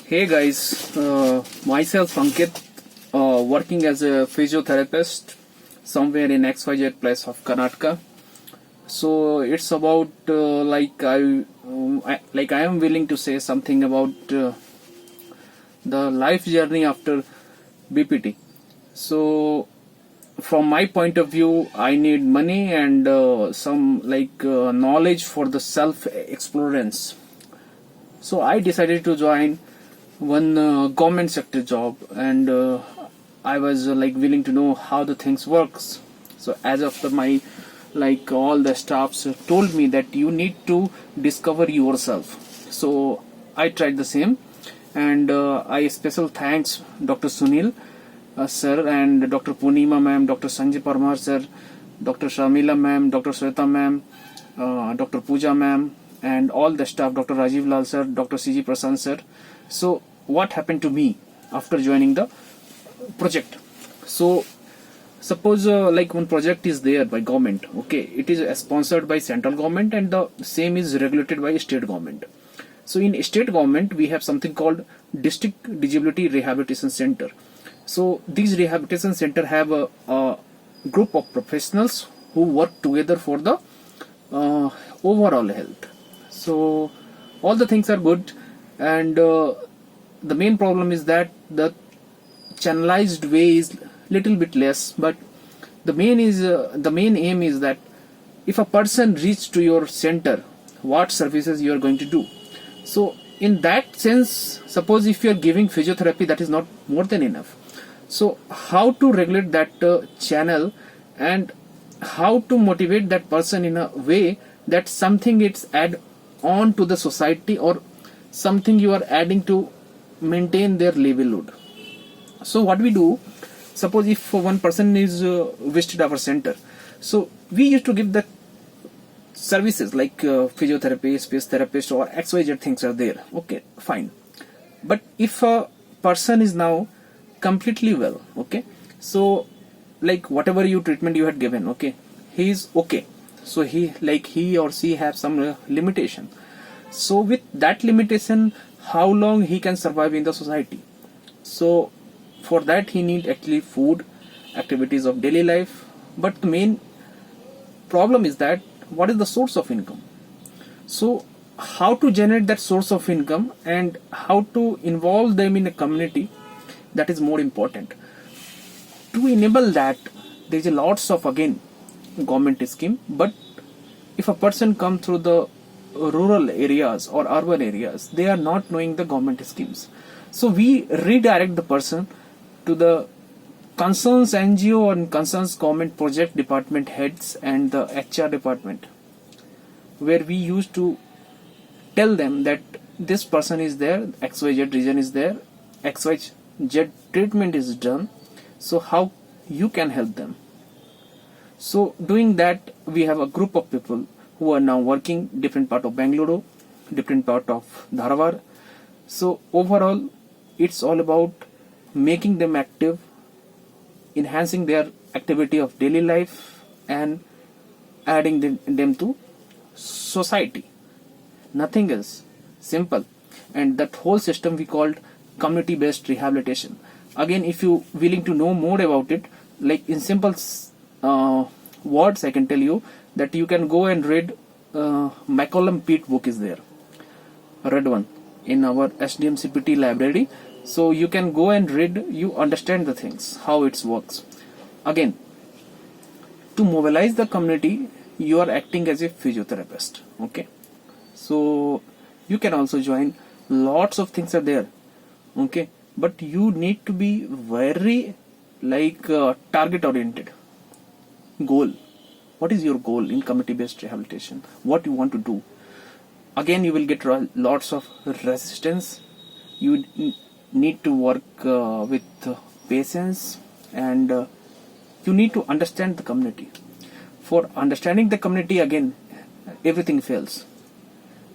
Hey guys, myself Ankit, working as a physiotherapist somewhere in XYZ place of Karnataka. So it's about I am willing to say something about the life journey after BPT. So from my point of view, I need money and some knowledge for the self explorance. So I decided to join one government sector job, and I was willing to know how the things works. So as of my all the staffs told me that you need to discover yourself. So I tried the same, and I special thanks Dr. Sunil sir and Dr. Punima ma'am, Dr. Sanjay Parmar sir, Dr. Shamila ma'am, Dr. Sweta ma'am, Dr. Pooja ma'am, and all the staff, Dr. Rajiv Lal sir, Dr. CG Prasad sir. So what happened to me after joining the project? So suppose one project is there by government, okay, it is sponsored by central government and the same is regulated by state government. So in state government we have something called district disability rehabilitation center. So these rehabilitation center have a group of professionals who work together for the overall health. So all the things are good, and the main problem is that the channelized way is little bit less, but the main aim is that if a person reach to your center, what services you are going to do. So in that sense, suppose if you are giving physiotherapy, that is not more than enough. So how to regulate that channel, and how to motivate that person in a way that something it's add on to the society, or something you are adding to maintain their livelihood. So what we do, suppose if one person is visited our center, so we used to give the services like physiotherapy, speech therapist, or XYZ things are there, okay, fine. But if a person is now completely well, okay, so whatever you treatment you had given, okay, he is okay, so he or she have some limitation. So with that limitation, how long he can survive in the society? So for that he need actually food, activities of daily life. But the main problem is that what is the source of income? So how to generate that source of income and how to involve them in a community, that is more important. To enable that, there is a lots of again government scheme, but if a person come through the rural areas or urban areas, they are not knowing the government schemes. So we redirect the person to the concerns NGO and concerns government project department heads and the HR department, where we used to tell them that this person is there, XYZ region is there, XYZ treatment is done, so how you can help them. So doing that, we have a group of people who are now working different part of Bangalore, different part of Dharwad. So overall, it's all about making them active, enhancing their activity of daily life, and adding them to society. Nothing else. Simple. And that whole system we called community-based rehabilitation. Again, if you willing to know more about it, like in simple words, I can tell you that you can go and read Malcolm Peat book is there, red one, in our SDM CPT library. So you can go and read, you understand the things, how it works. Again, to mobilize the community, you are acting as a physiotherapist, okay. So you can also join, lots of things are there, okay, but you need to be very target oriented. Goal. What is your goal in community based rehabilitation? What you want to do? Again, you will get lots of resistance. You need to work with patience, and you need to understand the community. For understanding the community, again, everything fails.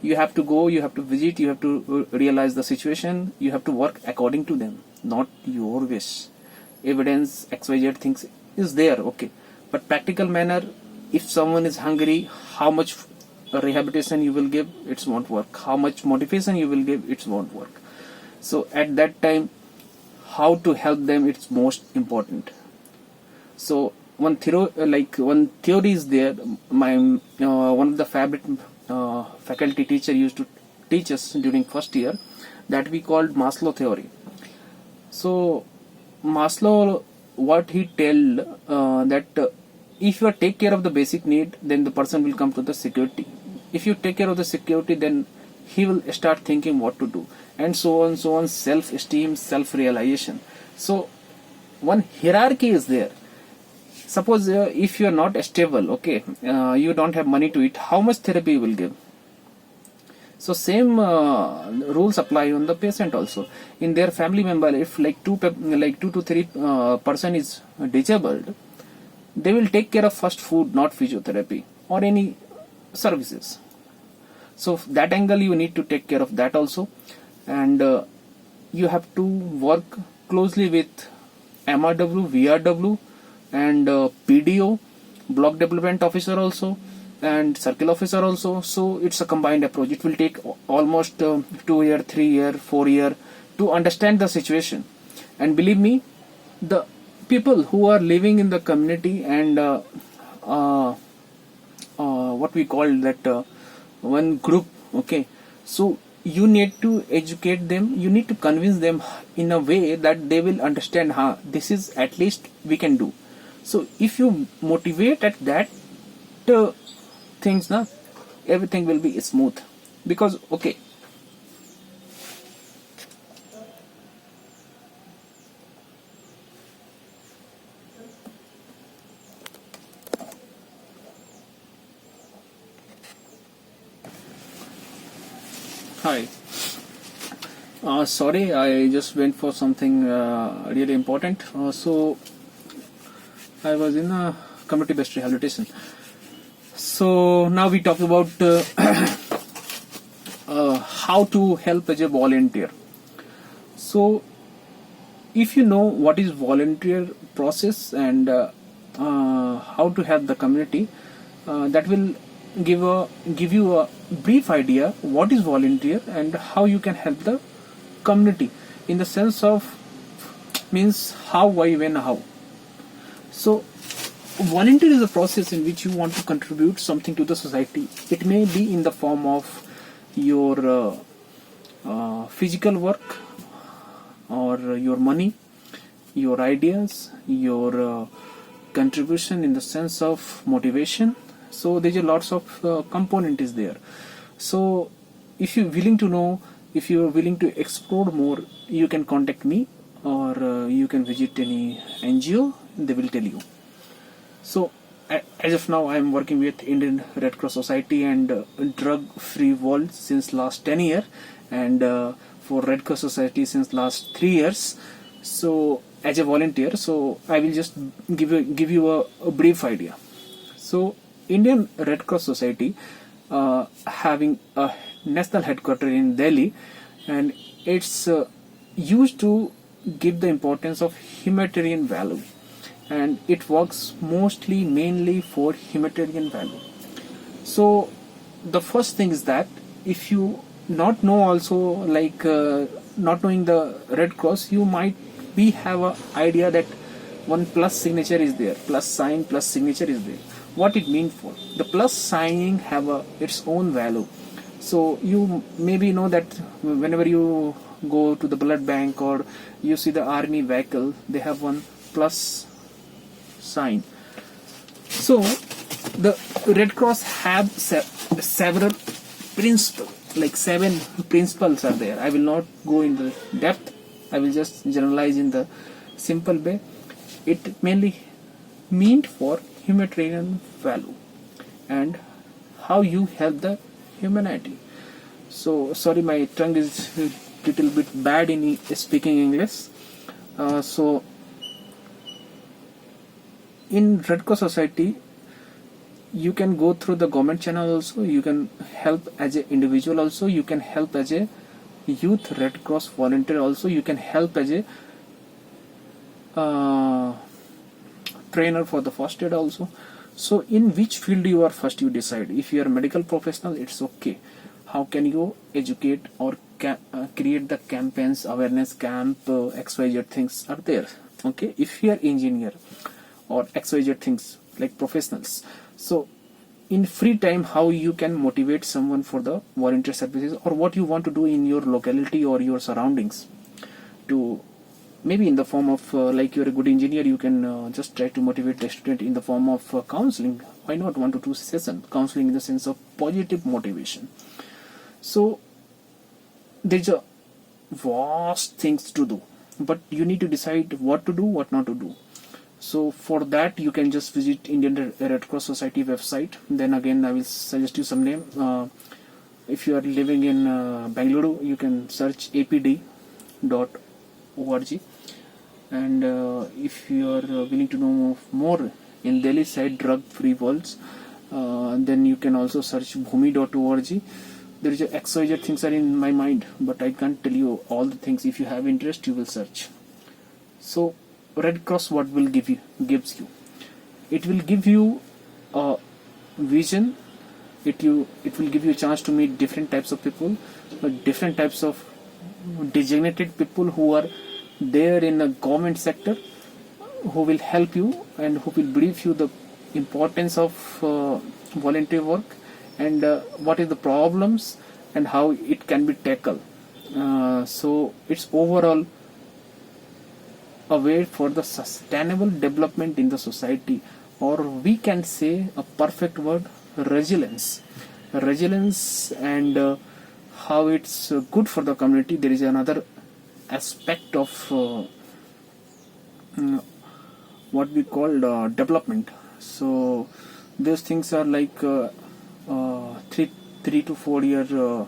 You have to go, you have to visit, you have to realize the situation, you have to work according to them, not your wish. Evidence, XYZ things is there, okay. But practical manner, if someone is hungry, how much rehabilitation you will give, it won't work. How much motivation you will give, it won't work. So at that time, how to help them, it's most important. So one theory is there. My one of the faculty teacher used to teach us during first year, that we called Maslow theory. So Maslow, what he tell, that if you take care of the basic need, then the person will come to the security. If you take care of the security, then he will start thinking what to do, and so on, so on. Self-esteem, self-realization. So one hierarchy is there. Suppose if you are not stable, okay, you don't have money to eat, how much therapy you will give? So same rules apply on the patient also. In their family member, if like two to three person is disabled, they will take care of first food, not physiotherapy or any services. So that angle you need to take care of that also, and you have to work closely with MRW, VRW, and PDO, block development officer also, and circle officer also. So it's a combined approach. It will take almost 2 year, 3 year, 4 year to understand the situation. And believe me, the people who are living in the community and what we call that one group, okay, so you need to educate them, you need to convince them in a way that they will understand, this is at least we can do. So if you motivate at that things, na, everything will be smooth. Because okay, hi, sorry, I just went for something really important. So I was in a community based rehabilitation. So now we talk about how to help as a volunteer. So if you know what is volunteer process and how to help the community, that will give you a brief idea what is volunteer and how you can help the community, in the sense of means how, why, when, how. So volunteer is a process in which you want to contribute something to the society. It may be in the form of your physical work, or your money, your ideas, your contribution in the sense of motivation. So there's a lots of component is there. So if you're willing to know, if you're willing to explore more, you can contact me, or you can visit any NGO, they will tell you. So as of now, I am working with Indian Red Cross Society and Drug Free World since last 10 years, and for Red Cross Society since last 3 years. So as a volunteer, so I will just give you a brief idea. So Indian Red Cross Society having a national headquarters in Delhi, and it's used to give the importance of humanitarian value, and it works mainly for humanitarian value. So the first thing is that if you not know also, like not knowing the Red Cross, you might have a idea that one plus signature is there, plus sign plus signature is there. What it means for the plus signing have its own value. So you maybe know that whenever you go to the blood bank or you see the army vehicle, they have one plus sign. So the Red Cross have several principles, like 7 principles are there. I will not go into depth, I will just generalize in the simple way. It mainly meant for humanitarian value and how you help the humanity. So sorry, my tongue is a little bit bad in speaking English. So in Red Cross Society, you can go through the government channel also, you can help as an individual also, you can help as a youth Red Cross volunteer also, you can help as a trainer for the first aid also. So in which field you decide. If you are a medical professional, it's okay. How can you educate or create the campaigns, awareness camp, XYZ things are there. Okay, if you are engineer or XYZ things like professionals, so in free time how you can motivate someone for the volunteer services, or what you want to do in your locality or your surroundings, to maybe in the form of like you're a good engineer, you can just try to motivate the student in the form of counseling. Why not 1 to 2 session counseling in the sense of positive motivation? So there's a vast things to do, but you need to decide what to do, what not to do. So for that you can just visit Indian Red Cross Society website. Then again I will suggest you some name. If you are living in Bangalore, you can search apd.org. And if you are willing to know more in Delhi side drug free worlds, then you can also search bhumi.org. There is a XYZ things are in my mind, but I can't tell you all the things. If you have interest, you will search. So Red Cross, what will gives you, it will give you a vision. It will give you a chance to meet different types of people, different types of designated people who are there in the government sector, who will help you and who will brief you the importance of volunteer work, and what is the problems and how it can be tackled. So it's overall a way for the sustainable development in the society, or we can say a perfect word, resilience. And how it's good for the community. There is another aspect of what we call development. So those things are like 3 to 4 year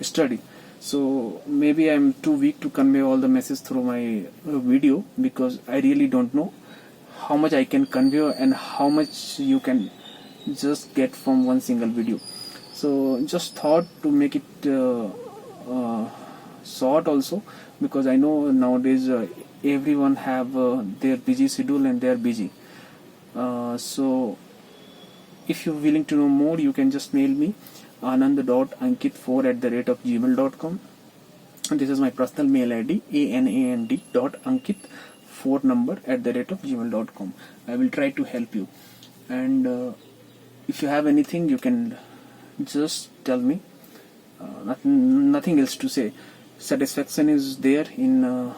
study. So maybe I'm too weak to convey all the message through my video, because I really don't know how much I can convey and how much you can just get from one single video. So just thought to make it short also, because I know nowadays everyone have their busy schedule and they are busy. So if you're willing to know more, you can just mail me anand.ankit4@gmail.com. And this is my personal mail ID, anand.ankit4 @gmail.com. I will try to help you. And if you have anything, you can just tell me. Nothing else to say. Satisfaction is there in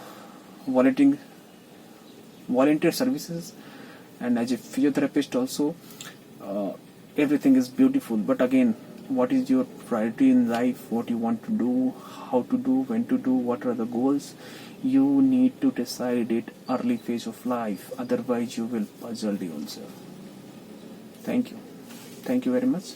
volunteer services, and as a physiotherapist also, everything is beautiful. But again, what is your priority in life, what you want to do, how to do, when to do, what are the goals, you need to decide it early phase of life, otherwise you will puzzle yourself. Thank you very much.